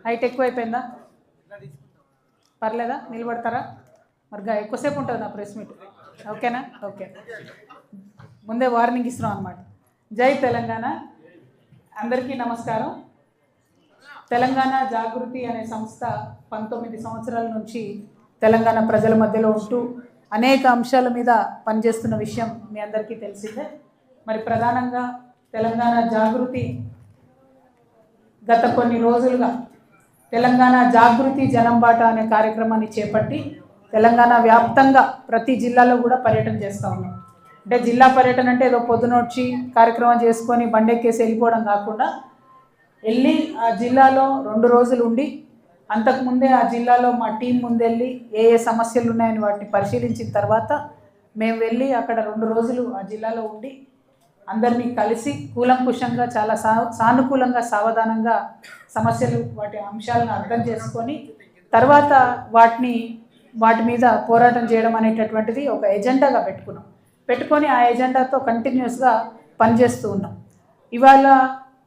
Height ఎక్కువైపోయిందా? పర్లేదా? నిలబడతారా? మరి ఎక్కువసేపు ఉంటుంది నా ప్రెస్ మీట్. ఓకేనా? ఓకే, ముందే వార్నింగ్ ఇస్తున్నాం అనమాట. జై తెలంగాణ. అందరికీ నమస్కారం. తెలంగాణ జాగృతి అనే సంస్థ 19 సంవత్సరాల నుంచి తెలంగాణ ప్రజల మధ్యలో ఉంటూ అనేక అంశాల మీద పనిచేస్తున్న విషయం మీ అందరికీ తెలిసిందే. మరి ప్రధానంగా తెలంగాణ జాగృతి గత కొన్ని రోజులుగా తెలంగాణ జాగృతి జనంబాట అనే కార్యక్రమాన్ని చేపట్టి తెలంగాణ వ్యాప్తంగా ప్రతి జిల్లాలో కూడా పర్యటన చేస్తూ ఉన్నాం. అంటే జిల్లా పర్యటన అంటే ఏదో పొద్దునొచ్చి కార్యక్రమం చేసుకొని బండెక్కేసి వెళ్ళిపోవడం కాకుండా వెళ్ళి ఆ జిల్లాలో 2 రోజులు ఉండి అంతకుముందే ఆ జిల్లాలో మా టీం ముందెళ్ళి ఏ సమస్యలు ఉన్నాయని వాటిని పరిశీలించిన తర్వాత మేము వెళ్ళి అక్కడ 2 రోజులు ఆ జిల్లాలో ఉండి అందరినీ కలిసి కూలంకుషంగా చాలా సానుకూలంగా సావధానంగా సమస్యలు వాటి అంశాలను అర్థం చేసుకొని తర్వాత వాటి మీద పోరాటం చేయడం అనేటటువంటిది ఒక ఎజెండాగా పెట్టుకొని ఆ ఎజెండాతో కంటిన్యూస్గా పనిచేస్తూ ఉన్నాం. ఇవాళ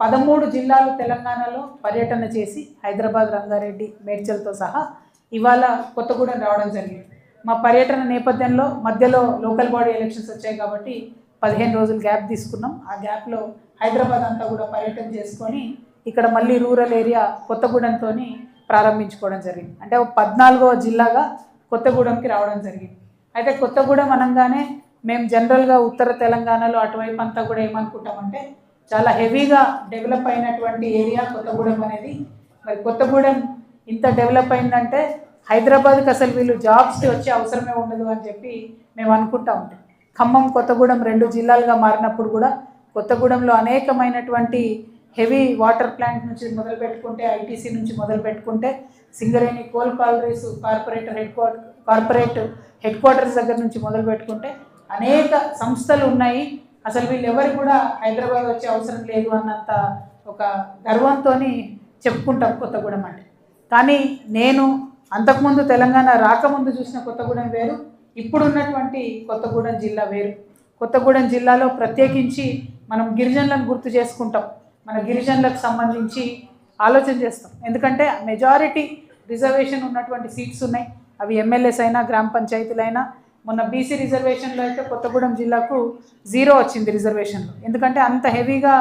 13 జిల్లాలు తెలంగాణలో పర్యటన చేసి హైదరాబాద్, రంగారెడ్డి, మేడ్చల్తో సహా ఇవాళ కొత్తగూడెం రావడం జరిగింది. మా పర్యటన నేపథ్యంలో మధ్యలో లోకల్ బాడీ ఎలక్షన్స్ వచ్చాయి కాబట్టి 15 రోజులు గ్యాప్ తీసుకున్నాం. ఆ గ్యాప్లో హైదరాబాద్ అంతా కూడా పర్యటన చేసుకొని ఇక్కడ మళ్ళీ రూరల్ ఏరియా కొత్తగూడెంతో ప్రారంభించుకోవడం జరిగింది. అంటే 14వ జిల్లాగా కొత్తగూడెంకి రావడం జరిగింది. అయితే కొత్తగూడెం అనగానే మేము జనరల్గా ఉత్తర తెలంగాణలో అటువైపు అంతా కూడా ఏమనుకుంటామంటే చాలా హెవీగా డెవలప్ అయినటువంటి ఏరియా కొత్తగూడెం అనేది. మరి కొత్తగూడెం ఇంత డెవలప్ అయిందంటే హైదరాబాద్కి అసలు వీళ్ళు జాబ్స్కి వచ్చే అవసరమే ఉండదు అని చెప్పి మేము అనుకుంటా ఉంటాం. ఖమ్మం, కొత్తగూడెం 2 జిల్లాలుగా మారినప్పుడు కూడా కొత్తగూడెంలో అనేకమైనటువంటి హెవీ వాటర్ ప్లాంట్ నుంచి మొదలు పెట్టుకుంటే, ఐటీసీ నుంచి మొదలు పెట్టుకుంటే, Singareni coal collieries corporate headquarters దగ్గర నుంచి మొదలు పెట్టుకుంటే అనేక సంస్థలు ఉన్నాయి. అసలు వీళ్ళు ఎవరు కూడా హైదరాబాద్ వచ్చే అవసరం లేదు అన్నంత ఒక గర్వంతో చెప్పుకుంటాం కొత్తగూడెం అంటే. కానీ నేను అంతకుముందు తెలంగాణ రాకముందు చూసిన కొత్తగూడెం వేరు, ఇప్పుడున్నటువంటి కొత్తగూడెం జిల్లా వేరు. కొత్తగూడెం జిల్లాలో ప్రత్యేకించి మనం గిరిజనులను గుర్తు చేసుకుంటాం. మన గిరిజనులకు సంబంధించి ఆలోచన చేస్తాం. ఎందుకంటే మెజారిటీ రిజర్వేషన్ ఉన్నటువంటి సీట్స్ ఉన్నాయి. అవి ఎమ్మెల్యేస్ అయినా గ్రామ పంచాయతీలైనా. మొన్న బీసీ రిజర్వేషన్లో అయితే కొత్తగూడెం జిల్లాకు 0 వచ్చింది రిజర్వేషన్లో. ఎందుకంటే అంత హెవీగా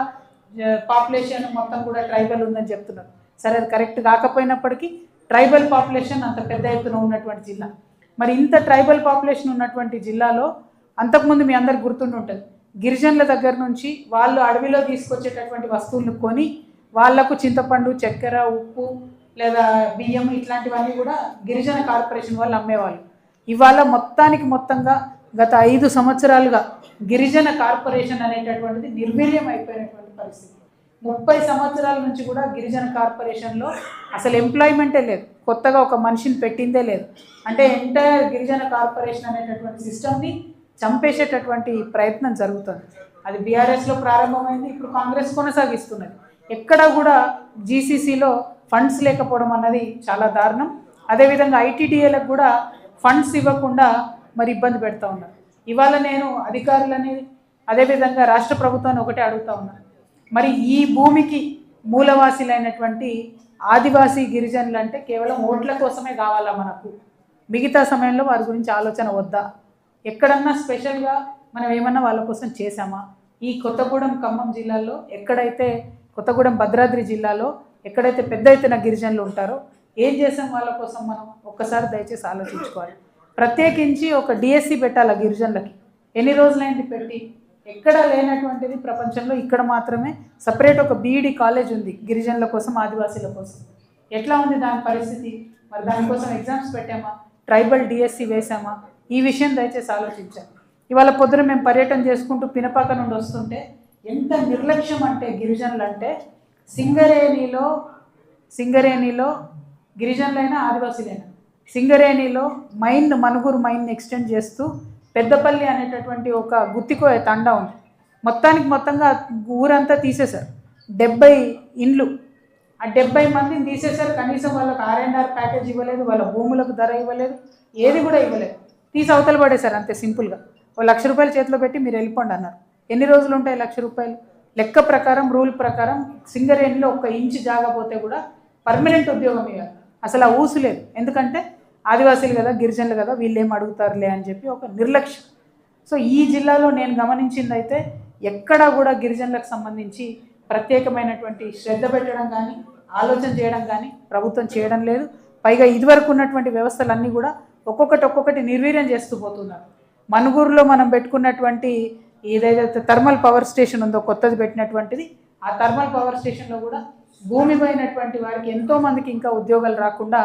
పాపులేషన్ మొత్తం కూడా ట్రైబల్ ఉందని చెప్తున్నారు. సరే, అది కరెక్ట్ కాకపోయినప్పటికీ ట్రైబల్ పాపులేషన్ అంత పెద్ద ఎత్తున ఉన్నటువంటి జిల్లా. మరి ఇంత ట్రైబల్ పాపులేషన్ ఉన్నటువంటి జిల్లాలో అంతకుముందు మీ అందరికి గుర్తుండి ఉంటుంది, గిరిజనుల దగ్గర నుంచి వాళ్ళు అడవిలో తీసుకొచ్చేటటువంటి వస్తువులను కొని వాళ్లకు చింతపండు, చక్కెర, ఉప్పు లేదా బియ్యం ఇట్లాంటివన్నీ కూడా గిరిజన కార్పొరేషన్ వాళ్ళు అమ్మేవాళ్ళు. ఇవాళ మొత్తంగా గత 5 సంవత్సరాలుగా గిరిజన కార్పొరేషన్ అనేటటువంటిది నిర్వీర్యం అయిపోయినటువంటి పరిస్థితి. 30 సంవత్సరాల నుంచి కూడా గిరిజన కార్పొరేషన్లో అసలు ఎంప్లాయ్మెంటే లేదు, కొత్తగా ఒక మనిషిని పెట్టిందే లేదు. అంటే ఎంటైర్ గిరిజన కార్పొరేషన్ అనేటటువంటి సిస్టమ్ని చంపేసేటటువంటి ప్రయత్నం జరుగుతుంది. అది బీఆర్ఎస్లో ప్రారంభమైంది, ఇప్పుడు కాంగ్రెస్ కొనసాగిస్తున్నది. ఎక్కడా కూడా జీసీసీలో ఫండ్స్ లేకపోవడం అన్నది చాలా దారుణం. అదేవిధంగా ఐటీడీఏలకు కూడా ఫండ్స్ ఇవ్వకుండా మరి ఇబ్బంది పెడతా ఉన్నారు. ఇవాళ నేను అధికారులని అదేవిధంగా రాష్ట్ర ప్రభుత్వాన్ని ఒకటే అడుగుతా ఉన్నాను, మరి ఈ భూమికి మూలవాసీలైనటువంటి ఆదివాసీ గిరిజనులు అంటే కేవలం ఓట్ల కోసమే కావాలా మనకు? మిగతా సమయంలో వారి గురించి ఆలోచన వద్దా? ఎక్కడన్నా స్పెషల్గా మనం ఏమన్నా వాళ్ళ కోసం చేశామా? ఈ కొత్తగూడెం, ఖమ్మం జిల్లాల్లో ఎక్కడైతే, కొత్తగూడెం, భద్రాద్రి జిల్లాలో ఎక్కడైతే పెద్ద ఎత్తున గిరిజనులు ఉంటారో ఏం చేసాం వాళ్ళ కోసం? మనం ఒక్కసారి దయచేసి ఆలోచించుకోవాలి. ప్రత్యేకించి ఒక డిఎస్సి పెట్టాలి గిరిజనులకి. ఎన్ని రోజులైంది పెట్టి? ఎక్కడ లేనటువంటిది ప్రపంచంలో ఇక్కడ మాత్రమే సపరేట్ ఒక బీఈడి కాలేజ్ ఉంది గిరిజనుల కోసం, ఆదివాసీల కోసం. ఎట్లా ఉంది దాని పరిస్థితి? మరి దానికోసం ఎగ్జామ్స్ పెట్టామా? ట్రైబల్ డిఎస్సి వేసామా? ఈ విషయం దయచేసి ఆలోచించాలి. ఇవాళ పొద్దున మేము పర్యటన చేసుకుంటూ పినపాక నుండి వస్తుంటే ఎంత నిర్లక్ష్యం అంటే గిరిజనులు అంటే, సింగరేణిలో గిరిజనులైనా ఆదివాసీలైనా సింగరేణిలో మనుగురు మైన్ ఎక్స్టెండ్ చేస్తూ పెద్దపల్లి అనేటటువంటి ఒక గుత్తికో తండా ఉంది. మొత్తంగా ఊరంతా తీసేశారు. 70 ఇండ్లు, ఆ 70 మందిని తీసేశారు. కనీసం వాళ్ళకి R&R ప్యాకేజ్ ఇవ్వలేదు, వాళ్ళ భూములకు ధర ఇవ్వలేదు, ఏది కూడా ఇవ్వలేదు. తీసి అవతల పడేశారు అంతే సింపుల్గా. ₹1,00,000 చేతిలో పెట్టి మీరు వెళ్ళిపోండి అన్నారు. ఎన్ని రోజులు ఉంటాయి ₹1,00,000? లెక్క ప్రకారం, రూల్ ప్రకారం సింగరేణిలో 1 ఇంచు జాగా పోతే కూడా పర్మనెంట్ ఉద్యోగం ఇవ్వాలి. అసలు ఆ ఊసు లేదు. ఎందుకంటే ఆదివాసీలు కదా, గిరిజనులు కదా, వీళ్ళు ఏం అడుగుతారులే అని చెప్పి ఒక నిర్లక్ష్యం. సో ఈ జిల్లాలో నేను గమనించింది అయితే ఎక్కడా కూడా గిరిజనులకు సంబంధించి ప్రత్యేకమైనటువంటి శ్రద్ధ పెట్టడం కానీ, ఆలోచన చేయడం కానీ ప్రభుత్వం చేయడం లేదు. పైగా ఇదివరకు ఉన్నటువంటి వ్యవస్థలన్నీ కూడా ఒక్కొక్కటి నిర్వీర్యం చేస్తూ పోతున్నారు. మనుగూరులో మనం పెట్టుకున్నటువంటి ఏదైతే థర్మల్ పవర్ స్టేషన్ ఉందో కొత్తది పెట్టినటువంటిది, ఆ థర్మల్ పవర్ స్టేషన్లో కూడా భూమి పోయినటువంటి వారికి ఎంతోమందికి ఇంకా ఉద్యోగాలు రాకుండా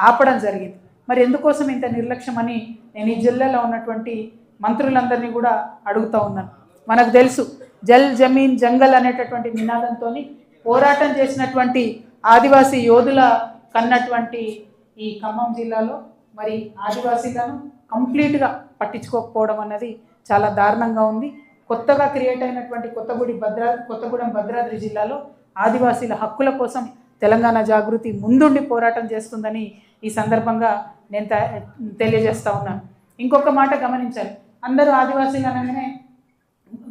ఆపడం జరిగింది. మరి ఎందుకోసం ఇంత నిర్లక్ష్యం అని నేను ఈ జిల్లాలో ఉన్నటువంటి మంత్రులందరినీ కూడా అడుగుతూ ఉన్నాను. మనకు తెలుసు జల్ జమీన్ జంగల్ అనేటటువంటి నినాదంతో పోరాటం చేసినటువంటి ఆదివాసీ యోధుల కన్నటువంటి ఈ ఖమ్మం జిల్లాలో మరి ఆదివాసీలను కంప్లీట్గా పట్టించుకోకపోవడం అన్నది చాలా దారుణంగా ఉంది. కొత్తగా క్రియేట్ అయినటువంటి కొత్తగూడెం భద్రాద్రి జిల్లాలో ఆదివాసీల హక్కుల కోసం తెలంగాణ జాగృతి ముందుండి పోరాటం చేస్తుందని ఈ సందర్భంగా నేను తెలియజేస్తా ఉన్నాను. ఇంకొక మాట గమనించాలి, అందరూ ఆదివాసీలు అనగానే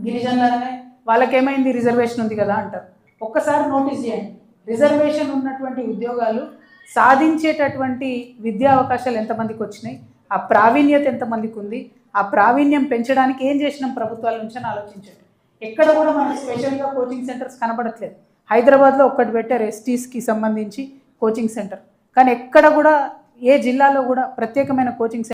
గిరిజనులు అనగానే వాళ్ళకేమైంది రిజర్వేషన్ ఉంది కదా అంటారు. ఒక్కసారి నోటీస్ చేయండి, రిజర్వేషన్ ఉన్నటువంటి ఉద్యోగాలు సాధించేటటువంటి విద్యా అవకాశాలు ఎంతమందికి వచ్చినాయి, ఆ ప్రావీణ్యత ఎంతమందికి ఉంది, ఆ ప్రావీణ్యం పెంచడానికి ఏం చేసినాం ప్రభుత్వాల నుంచి అని ఆలోచించండి. ఎక్కడ కూడా మనకు స్పెషల్గా కోచింగ్ సెంటర్స్ కనబడట్లేదు. హైదరాబాద్లో ఒక్కటి పెట్టారు ఎస్టీస్కి సంబంధించి కోచింగ్ సెంటర్, కానీ ఎక్కడ కూడా ఏ జిల్లాలో కూడా ప్రత్యేకమైన కోచింగ్ సెంటర్